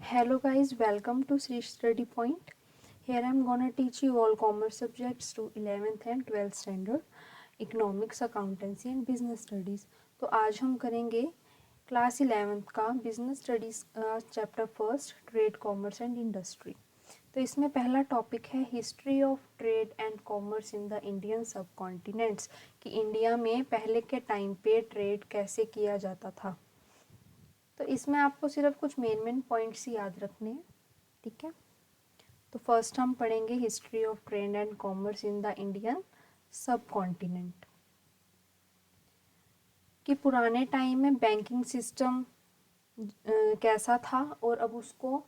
Hello guys, welcome to Sri Study Point. Here I'm gonna teach you all commerce subjects to 11th and 12th standard, economics, accountancy and business studies. तो आज हम करेंगे class 11th का business studies chapter first trade commerce and industry. तो इसमें पहला topic है history of trade and commerce in the Indian सब कॉन्टिनेंट्स, कि इंडिया में पहले के टाइम पे ट्रेड कैसे किया जाता था। तो इसमें आपको सिर्फ कुछ मेन पॉइंट्स ही याद रखने हैं, ठीक है। तो फर्स्ट हम पढ़ेंगे history of trade and commerce in the Indian सब कॉन्टिनेंट, कि पुराने टाइम में बैंकिंग सिस्टम कैसा था और अब उसको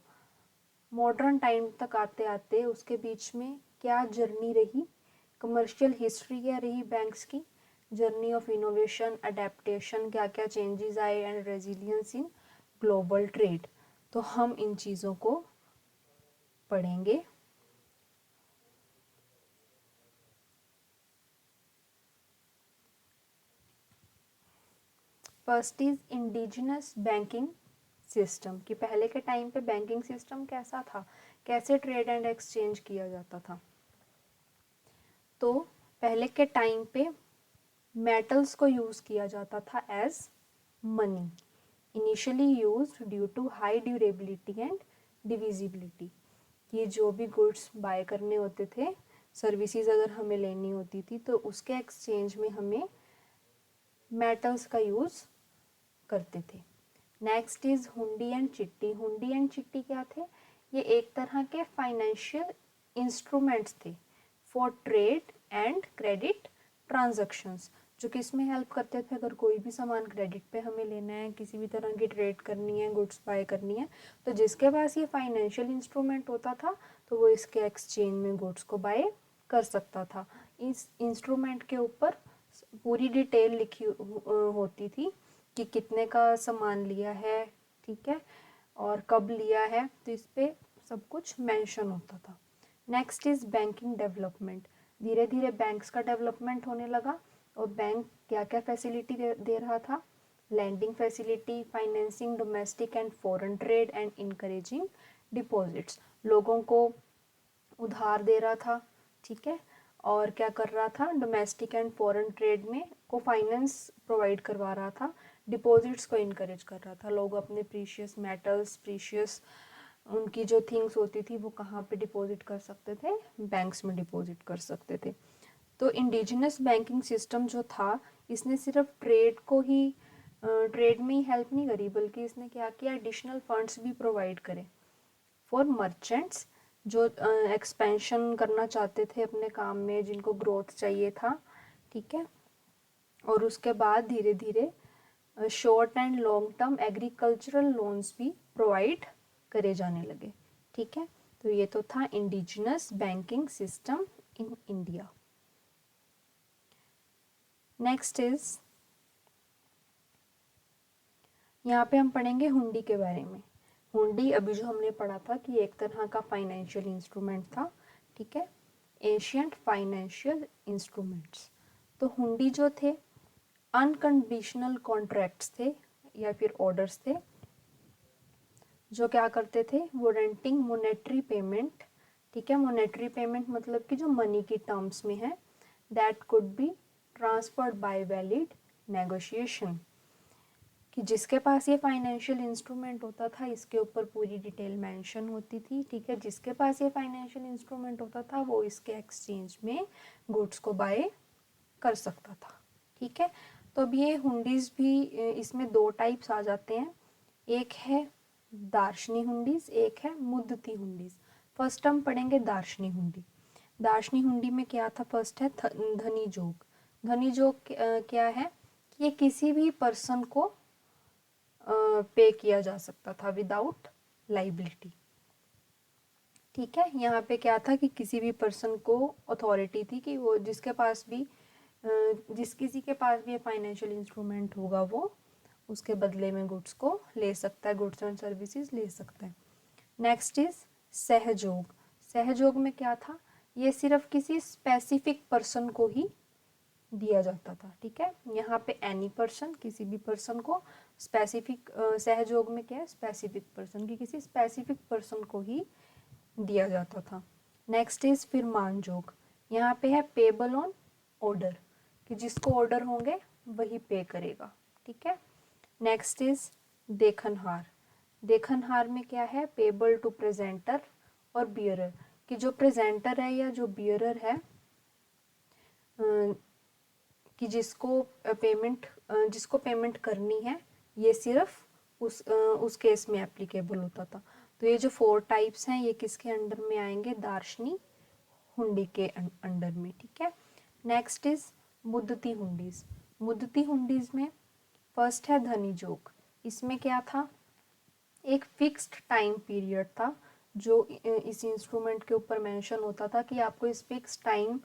मॉडर्न टाइम तक आते आते उसके बीच में क्या जर्नी रही, कमर्शियल हिस्ट्री क्या रही बैंक्स की, जर्नी ऑफ इनोवेशन, अडेप्टेशन, क्या क्या चेंजेस आए and resilience in global trade. तो हम इन चीज़ों को पढ़ेंगे। First is indigenous banking system, कि पहले के टाइम पे बैंकिंग सिस्टम कैसा था, कैसे ट्रेड एंड एक्सचेंज किया जाता था। तो पहले के टाइम पे मेटल्स को यूज़ किया जाता था as money, initially used due to high durability and divisibility. ये जो भी गुड्स बाय करने होते थे, सर्विसेज अगर हमें लेनी होती थी, तो उसके एक्सचेंज में हमें मेटल्स का यूज़ करते थे। नेक्स्ट इज हुंडी एंड चिट्टी। हुंडी एंड चिट्टी क्या थे? ये एक तरह के फाइनेंशियल इंस्ट्रूमेंट्स थे for trade and credit transactions, जो कि इसमें हेल्प करते थे। अगर कोई भी सामान क्रेडिट पे हमें लेना है, किसी भी तरह की ट्रेड करनी है, गुड्स बाय करनी है, तो जिसके पास ये फाइनेंशियल इंस्ट्रूमेंट होता था तो वो इसके एक्सचेंज में गुड्स को बाय कर सकता था। इस इंस्ट्रूमेंट के ऊपर पूरी डिटेल लिखी होती थी कि कितने का सामान लिया है, ठीक है, और कब लिया है, तो इस पर सब कुछ मेंशन होता था। Next is banking development. धीरे धीरे बैंक्स का डेवलपमेंट होने लगा और बैंक क्या क्या फैसिलिटी दे रहा था, lending facility, financing domestic and foreign trade and encouraging deposits. लोगों को उधार दे रहा था, ठीक है, और क्या कर रहा था, डोमेस्टिक एंड फॉरेन ट्रेड में को फाइनेंस प्रोवाइड करवा रहा था, डिपॉजिट्स को इनकरेज कर रहा था। लोग अपने प्रीशियस मेटल्स, प्रीशियस उनकी जो थिंग्स होती थी वो कहाँ पे डिपॉजिट कर सकते थे, बैंक्स में डिपॉजिट कर सकते थे। तो इंडिजिनस बैंकिंग सिस्टम जो था, इसने सिर्फ ट्रेड को ही ट्रेड में ही हेल्प नहीं करी, बल्कि इसने क्या किया, एडिशनल फंड्स भी प्रोवाइड करे फॉर मर्चेंट्स, जो एक्सपेंशन करना चाहते थे अपने काम में, जिनको ग्रोथ चाहिए था, ठीक है। और उसके बाद धीरे धीरे short and long term agricultural loans भी प्रोवाइड करे जाने लगे, ठीक है। तो ये तो था indigenous banking system in India. Next is, यहाँ पे हम पढ़ेंगे हुंडी के बारे में। हुंडी अभी जो हमने पढ़ा था कि एक तरह का फाइनेंशियल इंस्ट्रूमेंट था, ठीक है, एशियंट फाइनेंशियल इंस्ट्रूमेंट्स। तो हुंडी जो थे अनकंडीशनल कॉन्ट्रैक्ट्स थे या फिर ऑर्डर्स थे, जो क्या करते थे, वारंटिंग मॉनेटरी पेमेंट, ठीक है। मॉनेटरी पेमेंट मतलब कि जो मनी की टर्म्स में है, that could be transferred by valid negotiation, कि जिसके पास ये फाइनेंशियल इंस्ट्रूमेंट होता था, इसके ऊपर पूरी डिटेल मेंशन होती थी, ठीक है। जिसके पास ये फाइनेंशियल इंस्ट्रूमेंट होता था वो इसके एक्सचेंज में गुड्स को बाय कर सकता था, ठीक है। तो अब ये हुंडीज भी, इसमें दो टाइप्स आ जाते हैं, एक है दार्शनी हुंडीज, एक है मुद्दती हुंडीज। फर्स्ट हम पढ़ेंगे दार्शनी हुंडी। दार्शनी हुंडी में क्या था, फर्स्ट है धनी जोग। धनी जोग क्या है, कि ये किसी भी पर्सन को पे किया जा सकता था विदाउट लाइबिलिटी, ठीक है। यहाँ पे क्या था कि किसी भी पर्सन को अथॉरिटी थी कि वो जिस किसी के पास भी फाइनेंशियल इंस्ट्रूमेंट होगा वो उसके बदले में गुड्स को ले सकता है, गुड्स एंड सर्विसेज ले सकता है। नेक्स्ट इज सहयोग। सहयोग में क्या था, ये सिर्फ किसी स्पेसिफिक पर्सन को ही दिया जाता था, ठीक है। यहाँ पे एनी पर्सन, किसी भी पर्सन को स्पेसिफिक सहयोग में क्या है, स्पेसिफिक पर्सन, की किसी स्पेसिफिक पर्सन को ही दिया जाता था। नेक्स्ट इज फिर मानजोग, यहाँ पे है पेबल ऑन ऑर्डर, कि जिसको ऑर्डर होंगे वही पे करेगा, ठीक है। नेक्स्ट इज देखनहार, देखनहार में क्या है, पेबल टू प्रेजेंटर और बियरर, कि जो प्रेजेंटर है या जो बियरर है कि जिसको पेमेंट करनी है, ये सिर्फ उस केस में एप्लीकेबल होता था। तो ये जो 4 टाइप्स हैं ये किसके अंडर में आएंगे, दार्शनी हुंडी के अंडर में, ठीक है। नेक्स्ट इज मुद्दती हुंडीज, मुद्दती हुंडीज में फर्स्ट है धनी जोग, इसमें क्या था, एक फिक्स्ड टाइम पीरियड था जो इस इंस्ट्रूमेंट के ऊपर मेंशन होता था कि आपको इस फिक्स टाइम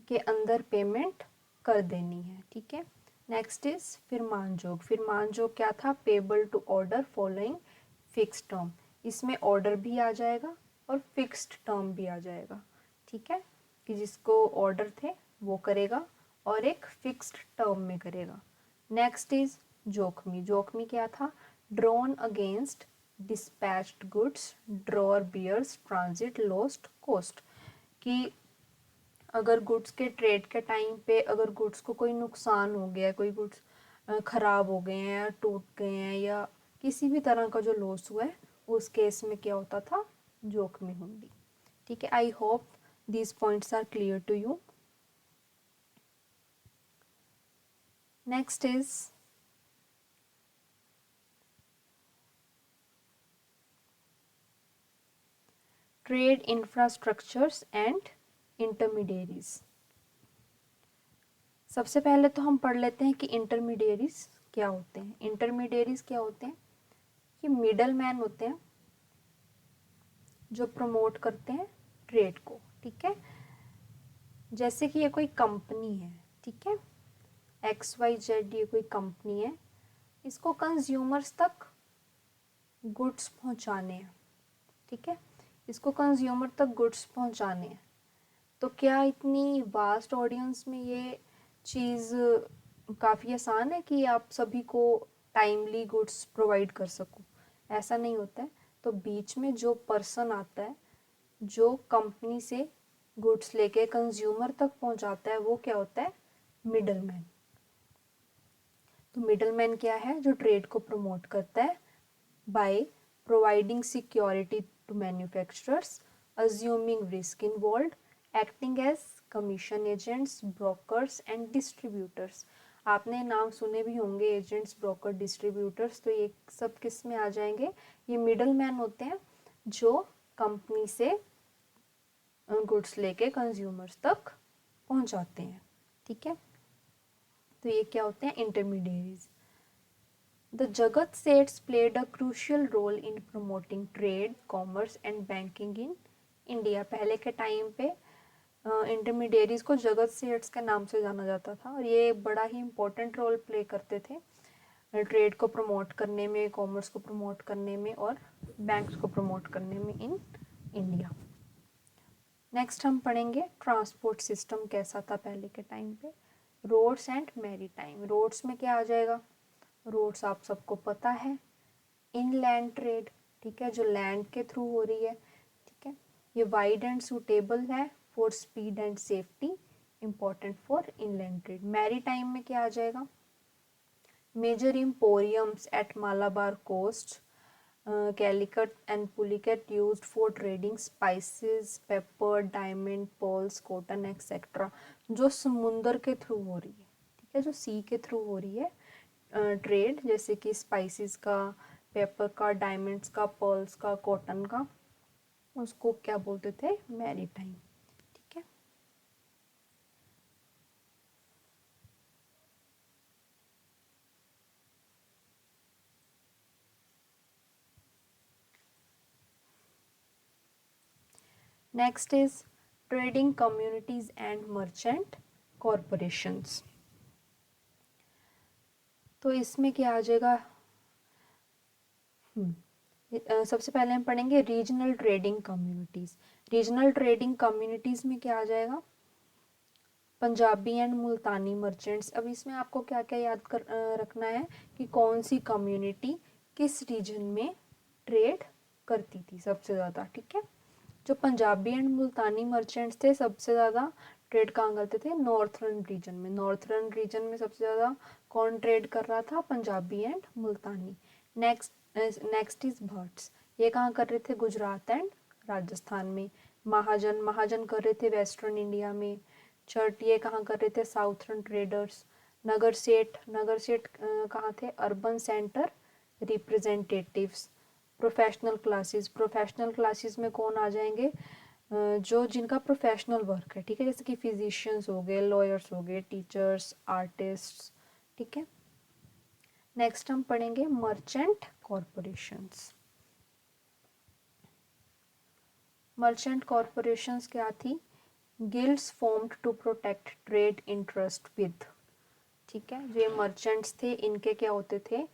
के अंदर पेमेंट कर देनी है, ठीक है। नेक्स्ट इज फिरमान जोग, फिरमान जोग क्या था, payable to order following fix term, इसमें ऑर्डर भी आ जाएगा और फिक्स्ड टर्म भी आ जाएगा, ठीक है, कि जिसको ऑर्डर थे वो करेगा और एक फिक्स्ड टर्म में करेगा। नेक्स्ट इज जोखमी, जोखमी क्या था, drawn against dispatched goods, drawer bears transit lost cost, कि अगर गुड्स के ट्रेड के टाइम पे अगर गुड्स को कोई नुकसान हो गया, कोई गुड्स ख़राब हो गए हैं या टूट गए हैं या किसी भी तरह का जो लॉस हुआ है, उस केस में क्या होता था, जोखमी हुंडी, ठीक है। I hope these points are clear to you. Next is trade infrastructures and intermediaries. सबसे पहले तो हम पढ़ लेते हैं कि इंटरमीडियरीज क्या होते हैं। इंटरमीडियरीज क्या होते हैं, ये मिडल मैन होते हैं जो प्रमोट करते हैं ट्रेड को, ठीक है। जैसे कि ये कोई कंपनी है, ठीक है, XYZ ये कोई कंपनी है, इसको कंज्यूमर्स तक गुड्स पहुंचाने हैं, ठीक है, इसको कंज्यूमर तक गुड्स पहुंचाने हैं। तो क्या इतनी वास्ट ऑडियंस में ये चीज़ काफ़ी आसान है कि आप सभी को टाइमली गुड्स प्रोवाइड कर सको, ऐसा नहीं होता है। तो बीच में जो पर्सन आता है जो कंपनी से गुड्स लेके कंज्यूमर तक पहुंचाता है, वो क्या होता है, मिडल मैन। तो मिडल मैन क्या है, जो ट्रेड को प्रमोट करता है by providing security to manufacturers, assuming risk involve, acting as commission agents, brokers and distributors. आपने नाम सुने भी होंगे, एजेंट्स, ब्रोकर, डिस्ट्रीब्यूटर्स, तो ये सब किस में आ जाएंगे, ये मिडल मैन होते हैं जो कंपनी से गुड्स लेके कंज्यूमर्स तक पहुंचाते हैं, ठीक है। तो ये क्या होते हैं, intermediaries. The Jagat Seths played a crucial role in promoting trade, commerce and banking in India. पहले के टाइम पे इंटरमीडियरीज को जगत सेट्स के नाम से जाना जाता था और ये बड़ा ही इम्पोर्टेंट रोल प्ले करते थे ट्रेड को प्रमोट करने में, कॉमर्स को प्रमोट करने में और बैंक्स को प्रमोट करने में इन इंडिया। नेक्स्ट हम पढ़ेंगे ट्रांसपोर्ट सिस्टम कैसा था पहले के टाइम पे। रोड्स एंड मैरीटाइम, रोड्स में क्या आ जाएगा, रोड्स आप सबको पता है, इनलैंड ट्रेड, ठीक है, जो लैंड के थ्रू हो रही है, ठीक है, ये वाइड एंड सूटेबल है for speed and safety, important for inland trade. Maritime में क्या आ जाएगा, major emporiums at Malabar coast, Calicut and Pulicat used for trading spices, pepper, diamond, pearls, cotton, etc. जो समुंदर के थ्रू हो रही है, ठीक है, जो सी के थ्रू हो रही है ट्रेड, जैसे कि स्पाइसेस का, पेपर का, डायमंड्स का, पर्ल्स का, कॉटन का, उसको क्या बोलते थे, मैरीटाइम, ठीक है। Next is trading communities and merchant corporations. तो इसमें क्या आ जाएगा, सबसे पहले हम पढ़ेंगे regional trading communities. Regional trading communities में क्या आ जाएगा, पंजाबी एंड मुल्तानी मर्चेंट्स। अब इसमें आपको क्या क्या रखना है कि कौन सी कम्युनिटी किस रीजन में ट्रेड करती थी सबसे ज़्यादा, ठीक है। जो पंजाबी एंड मुल्तानी मर्चेंट्स थे सबसे ज़्यादा ट्रेड कहाँ करते थे, नॉर्थर्न रीजन में। नॉर्थर्न रीजन में सबसे ज़्यादा कौन ट्रेड कर रहा था, Punjabi and Multani. Next is Bhatts, ये कहाँ कर रहे थे, गुजरात एंड राजस्थान में। महाजन महाजन कर रहे थे वेस्टर्न इंडिया में। छठ, ये कहाँ कर रहे थे, साउथर्न ट्रेडर्स। नगर सेठ कहाँ थे, urban centre representatives. Professional classes में कौन आ जाएंगे, जो जिनका प्रोफेशनल वर्क है, ठीक है, जैसे कि फिजिशियंस हो गए, लॉयर्स हो गए, टीचर्स, आर्टिस्ट्स, ठीक है। नेक्स्ट हम पढ़ेंगे मर्चेंट कॉरपोरेशंस। मर्चेंट कॉरपोरेशंस क्या थी, guilds formed to protect trade interest with, ठीक है। जो ये मर्चेंट्स थे इनके क्या होते थे,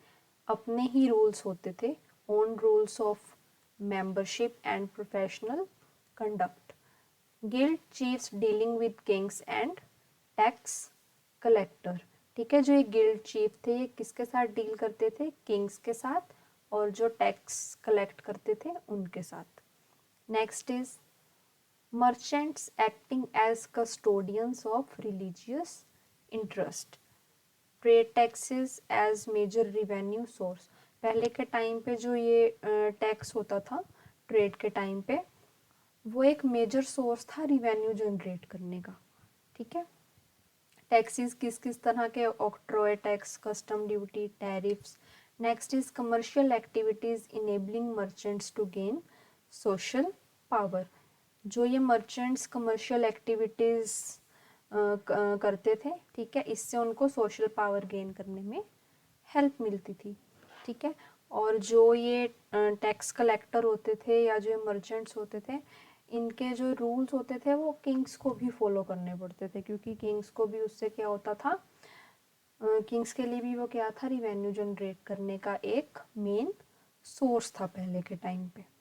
अपने ही रूल्स होते थे, own rules of membership and professional conduct. Guild chiefs dealing with Kings and tax collector, ठीक है। जो ये गिल्ड चीफ थे ये किसके साथ डील करते थे, किंग्स के साथ, और जो टैक्स कलेक्ट करते थे उनके साथ। Next is merchants acting as custodians of religious interest. Trade taxes as major revenue source. पहले के टाइम पे जो ये टैक्स होता था ट्रेड के टाइम पे, वो एक मेजर सोर्स था रिवेन्यू जनरेट करने का, ठीक है। टैक्सेस किस किस तरह के, octroi tax, custom duty, tariffs. Next is commercial activities enabling merchants to gain social power. जो ये मर्चेंट्स कमर्शियल एक्टिविटीज करते थे, ठीक है, इससे उनको सोशल पावर गेन करने में हेल्प मिलती थी, ठीक है। और जो ये टैक्स कलेक्टर होते थे या जो मर्चेंट्स होते थे, इनके जो रूल्स होते थे वो किंग्स को भी फॉलो करने पड़ते थे, क्योंकि किंग्स को भी उससे क्या होता था, किंग्स के लिए भी वो क्या था, रिवेन्यू जनरेट करने का एक मेन सोर्स था पहले के टाइम पे।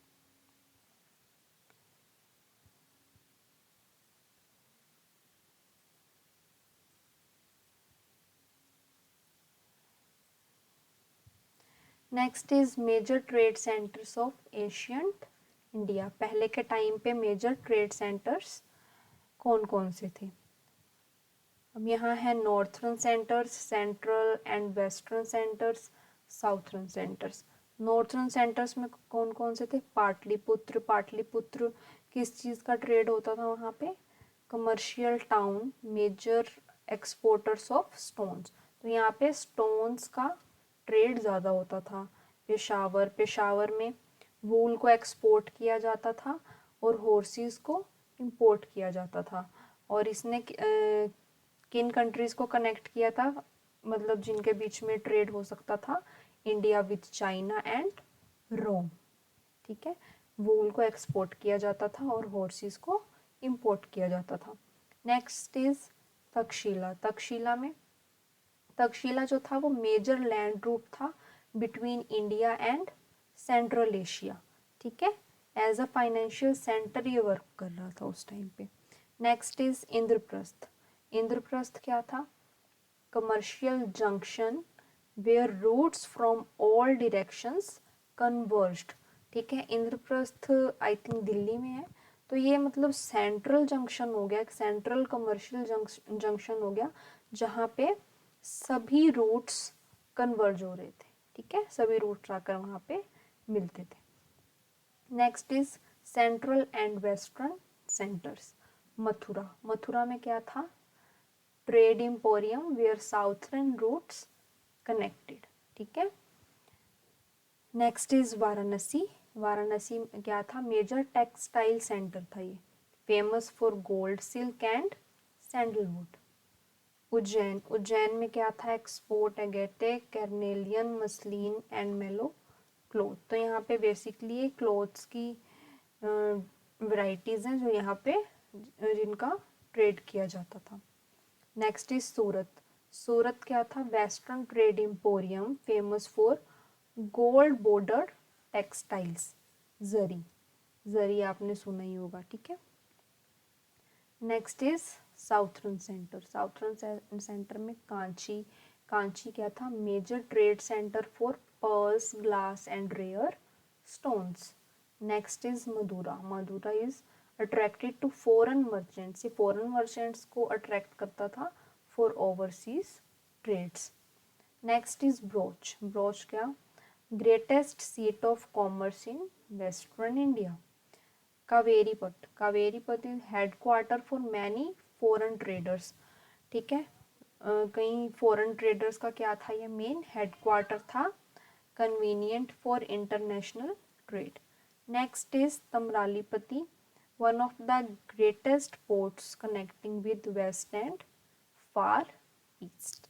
Next is major trade centres of ancient India. पहले के टाइम पे मेजर ट्रेड सेंटर्स कौन कौन से थे, अब यहाँ है northern centres, central and western centres, southern centres. Northern centres में कौन कौन से थे, पाटलिपुत्र। पाटलिपुत्र किस चीज़ का ट्रेड होता था वहाँ पे, commercial town, major exporters of stones. तो यहाँ पे स्टोन्स का ट्रेड ज़्यादा होता था। पेशावर में वूल को एक्सपोर्ट किया जाता था और हॉर्सेस को इंपोर्ट किया जाता था। और इसने किन कंट्रीज़ को कनेक्ट किया था, मतलब जिनके बीच में ट्रेड हो सकता था, इंडिया विथ चाइना एंड रोम, ठीक है। वूल को एक्सपोर्ट किया जाता था और हॉर्सेस को इंपोर्ट किया जाता था। Next is Takshashila. तक्षशिला जो था वो मेजर लैंड रूट था between India and central Asia, ठीक है। एज अ फाइनेंशियल सेंटर ये वर्क कर रहा था उस टाइम पे। Next is Indraprastha. इंद्रप्रस्थ क्या था, commercial junction where routes from all directions converged, ठीक है। इंद्रप्रस्थ आई थिंक दिल्ली में है, तो ये मतलब सेंट्रल जंक्शन हो गया, एक सेंट्रल कमर्शियल जंक्शन हो गया जहाँ पे सभी रूट्स कन्वर्ज हो रहे थे, ठीक है, सभी रूट्स आकर वहाँ पे मिलते थे। Next is central and western centres. Mathura में क्या था, trade emporium where southern routes connected, ठीक है। Next is Varanasi. वाराणसी में क्या था, मेजर टेक्सटाइल सेंटर था ये, famous for gold, silk and sandalwood. Ujjain में क्या था, एक्सपोर्ट एगेटे, कैर्नेलियन, मसलिन एंड मेलो क्लोथ। तो यहाँ पे बेसिकली क्लोथ्स की वैरायटीज़ हैं जो यहाँ पे जिनका ट्रेड किया जाता था। नेक्स्ट इज सूरत क्या था, western trade emporium, famous for gold border textiles, zari आपने सुना ही होगा, ठीक है। Next is southern centre, southern centre में कांची, कांची क्या था, major trade centre for pearls, glass and rare stones. Next is Madura, Madura is attracted to foreign merchants, ये फॉरेन मर्चेंट्स को अट्रैक्ट करता था for overseas trades. Next is Broach, Broach क्या, greatest seat of commerce in western India. कावेरीपट, Kaveripat is headquarter for many foreign traders, ठीक है, कई foreign traders का क्या था, ये मेन हेडक्वार्टर था, convenient for international trade. Next is Tamralipti, one of the greatest ports connecting with west and far east.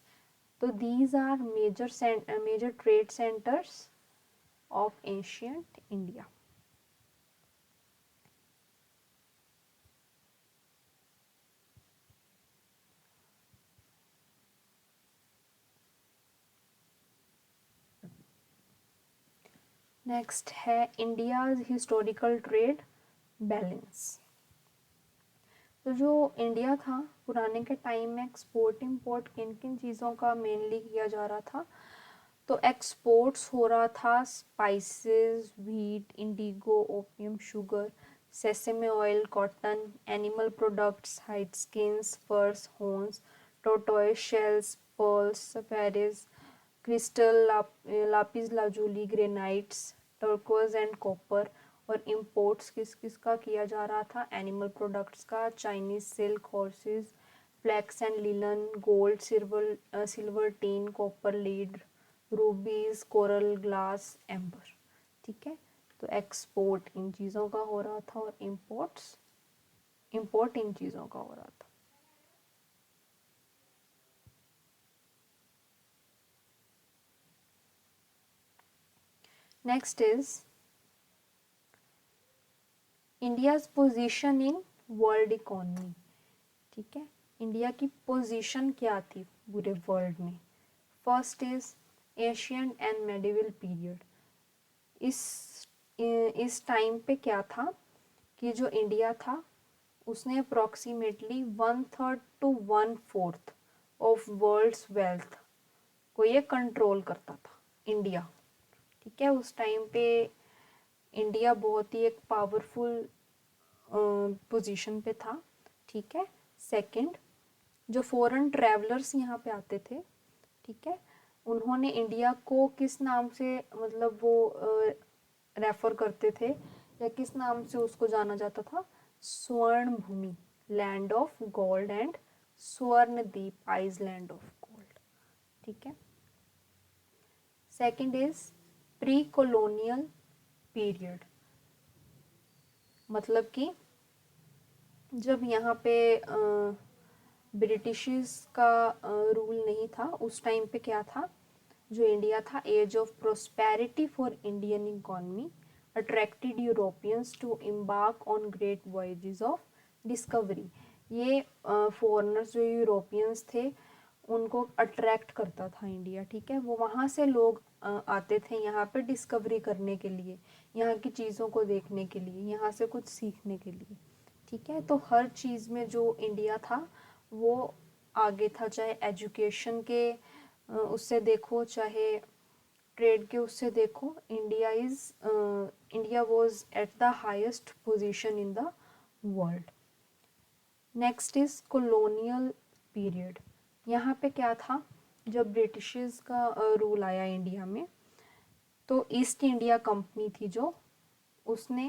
तो these are major trade centers of ancient India. Next है इंडियाज हिस्टोरिकल ट्रेड बैलेंस। तो जो India था पुराने के time में export import किन किन चीज़ों का मेनली किया जा रहा था, तो एक्सपोर्ट्स हो रहा था spices, wheat, indigo, opium, sugar, sesame oil, cotton, animal products, hide skins, furs, horns, tortoise shells, pearls, sapphires, crystal, lapis lazuli, granites, turquoise and copper. और इम्पोर्ट्स किस किस का किया जा रहा था, एनिमल प्रोडक्ट्स का, Chinese silk, horses, flax and linen, gold, silver, tin, copper, lead, rubies, coral, glass, amber, ठीक है। तो एक्सपोर्ट इन चीज़ों का हो रहा था और इम्पोर्ट इन चीज़ों का हो रहा था। Next is India's position in world economy, ठीक है, इंडिया की पोजीशन क्या थी पूरे वर्ल्ड में। First is Asian and medieval period. इस टाइम पे क्या था कि जो इंडिया था उसने approximately 1/3 to 1/4 of world's wealth को ये कंट्रोल करता था इंडिया, ठीक है। उस टाइम पे इंडिया बहुत ही एक पावरफुल पोजीशन पे था, ठीक है। सेकंड, जो फॉरेन ट्रैवलर्स यहाँ पे आते थे, ठीक है, उन्होंने इंडिया को किस नाम से मतलब वो रेफर करते थे या किस नाम से उसको जाना जाता था, Swarna Bhumi, land of gold and Swarnadeep, island of gold, ठीक है। Second is pre colonial period, मतलब कि जब यहाँ पे ब्रिटिशर्स का रूल नहीं था उस टाइम पे क्या था, जो इंडिया था, age of prosperity for Indian economy attracted Europeans to embark on great voyages of discovery. ये फॉरेनर्स जो यूरोपियंस थे उनको अट्रैक्ट करता था इंडिया, ठीक है। वो वहाँ से लोग आते थे यहाँ पे डिस्कवरी करने के लिए, यहाँ की चीज़ों को देखने के लिए, यहाँ से कुछ सीखने के लिए, ठीक है। तो हर चीज़ में जो इंडिया था वो आगे था, चाहे एजुकेशन के उससे देखो, चाहे ट्रेड के उससे देखो, India was at the highest position in the world. Next is colonial period. यहाँ पे क्या था, जब ब्रिटिशर्स का रूल आया इंडिया में तो ईस्ट इंडिया कंपनी थी जो उसने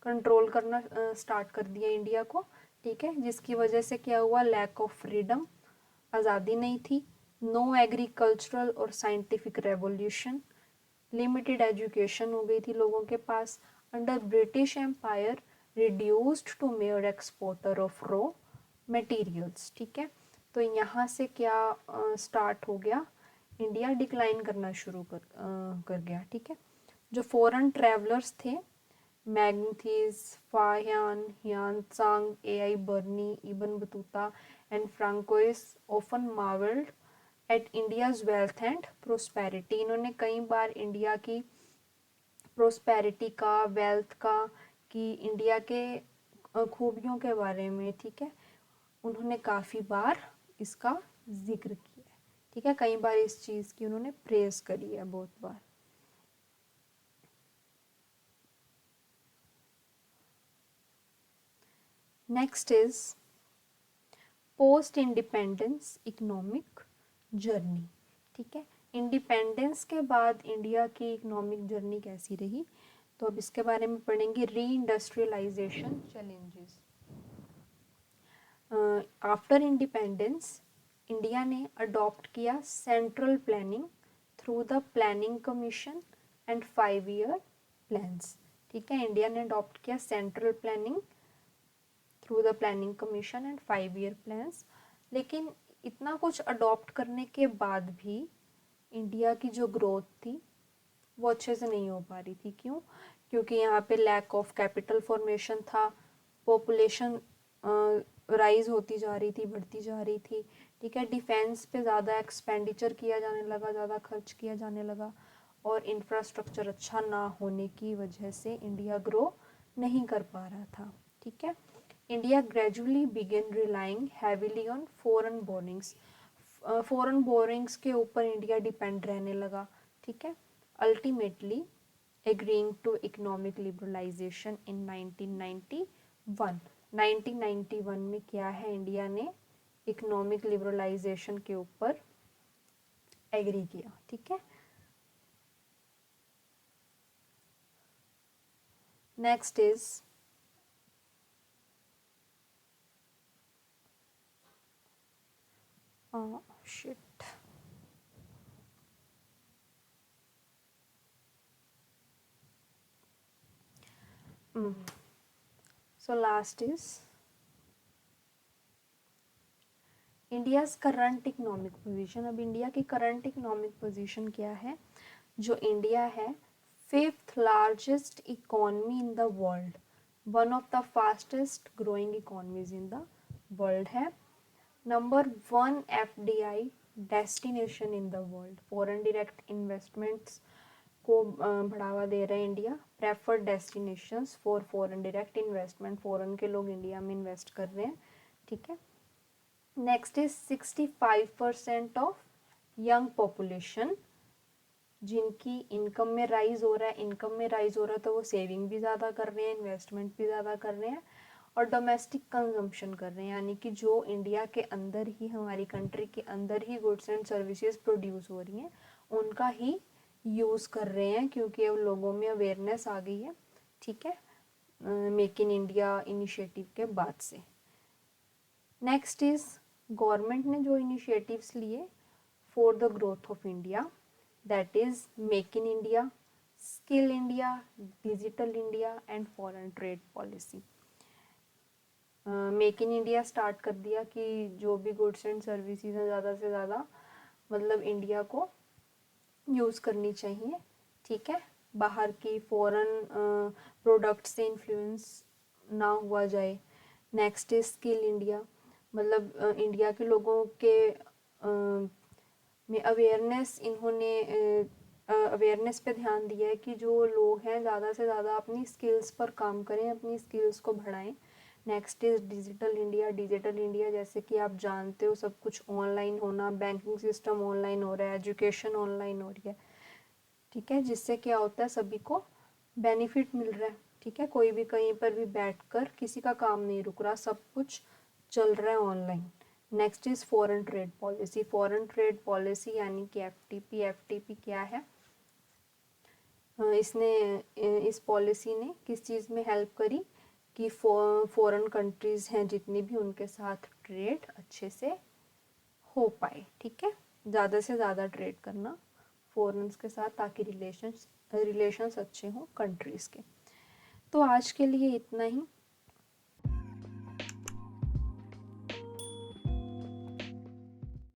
कंट्रोल करना स्टार्ट कर दिया इंडिया को, ठीक है। जिसकी वजह से क्या हुआ, लैक ऑफ फ्रीडम, आज़ादी नहीं थी, नो एग्रीकल्चरल और साइंटिफिक रेवोल्यूशन, लिमिटेड एजुकेशन हो गई थी लोगों के पास, under British empire reduced to mere exporter of raw materials, ठीक है। तो यहाँ से क्या स्टार्ट हो गया, इंडिया डिक्लाइन करना शुरू कर गया, ठीक है। जो फॉरेन ट्रैवलर्स थे, मैग्नीथीज, Fahien, Hiuen Tsang, AI. Biruni, Ibn Battuta and Francois often marvelled at India's wealth and prosperity. इन्होंने कई बार इंडिया की प्रोस्पेरिटी का, वेल्थ का, कि इंडिया के खूबियों के बारे में, ठीक है, उन्होंने काफ़ी बार इसका जिक्र किया है, ठीक है, कई बार इस चीज़ की उन्होंने प्रेज करी है बहुत बार। Next is post independence economic journey, ठीक है, इंडिपेंडेंस के बाद इंडिया की इकोनॉमिक जर्नी कैसी रही, तो अब इसके बारे में पढ़ेंगे। Reindustrialisation challenges. After independence India ने अडॉप्ट किया central planning through the planning commission and 5 year plans, ठीक है, इंडिया ने अडॉप्ट किया central planning through the planning commission and 5 year plans. लेकिन इतना कुछ अडॉप्ट करने के बाद भी इंडिया की जो ग्रोथ थी वो अच्छे से नहीं हो पा रही थी। क्यों? क्योंकि यहाँ पे लैक ऑफ कैपिटल फॉर्मेशन था, पॉपुलेशन राइज होती जा रही थी, बढ़ती जा रही थी, ठीक है, डिफेंस पे ज़्यादा एक्सपेंडिचर किया जाने लगा, ज़्यादा खर्च किया जाने लगा, और इंफ्रास्ट्रक्चर अच्छा ना होने की वजह से इंडिया ग्रो नहीं कर पा रहा था, ठीक है। India gradually begin relying heavily on foreign borrowings, foreign borrowings के ऊपर इंडिया डिपेंड रहने लगा, ठीक है। Ultimately agreeing to economic liberalisation in 1991। 1991 में क्या है, इंडिया ने इकोनॉमिक लिबरलाइजेशन के ऊपर एग्री किया, ठीक है। नेक्स्ट इज शिट so last is India's current economic position. अब इंडिया की करंट इकोनॉमिक पोजीशन क्या है? जो इंडिया है 5th largest economy in the world, one of the fastest growing economies in the world है। Number 1 FDI destination in the world, foreign direct investments को बढ़ावा दे रहे हैं India. Preferred destinations for foreign direct investment, foreign के लोग India में invest कर रहे हैं, ठीक है। Next is 65% of young population जिनकी इनकम में राइज हो रहा है, इनकम में राइज हो रहा है तो वो सेविंग भी ज़्यादा कर रहे हैं, इन्वेस्टमेंट भी ज़्यादा कर रहे हैं, और डोमेस्टिक कंजम्पशन कर रहे हैं, यानी कि जो इंडिया के अंदर ही, हमारी कंट्री के अंदर ही गुड्स एंड सर्विसेज प्रोड्यूस हो रही हैं उनका ही यूज़ कर रहे हैं, क्योंकि अब लोगों में अवेयरनेस आ गई है, ठीक है, मेक इन इंडिया इनिशिएटिव के बाद से। नेक्स्ट इज गवर्नमेंट ने जो इनिशिएटिव्स लिए for the growth of India, that is make in India, skill India, digital India and foreign trade policy. Make in India start कर दिया कि जो भी गुड्स एंड सर्विसेज हैं ज़्यादा से ज़्यादा मतलब इंडिया को यूज़ करनी चाहिए, ठीक है, बाहर की फॉरेन प्रोडक्ट से इन्फ्लुएंस ना हुआ जाए। नेक्स्ट इज स्किल इंडिया, मतलब इंडिया के लोगों के में अवेयरनेस, इन्होंने अवेयरनेस पे ध्यान दिया है कि जो लोग हैं ज़्यादा से ज़्यादा अपनी स्किल्स पर काम करें, अपनी स्किल्स को बढ़ाएं। Next is digital India. Digital India जैसे कि आप जानते हो सब कुछ ऑनलाइन होना, बैंकिंग सिस्टम ऑनलाइन हो रहा है, एजुकेशन ऑनलाइन हो रही है, ठीक है, जिससे क्या होता है सभी को बेनिफिट मिल रहा है, ठीक है, कोई भी कहीं पर भी बैठकर किसी का काम नहीं रुक रहा, सब कुछ चल रहा है online. Next is foreign trade policy. Foreign trade policy यानी कि एफटीपी। एफटीपी क्या है? इसने इस पॉलिसी ने किस चीज़ में हेल्प करी कि फॉरेन कंट्रीज़ हैं जितनी भी, उनके साथ ट्रेड अच्छे से हो पाए, ठीक है, ज़्यादा से ज़्यादा ट्रेड करना फॉरेन्स के साथ, ताकि रिलेशंस अच्छे हों कंट्रीज़ के। तो आज के लिए इतना ही।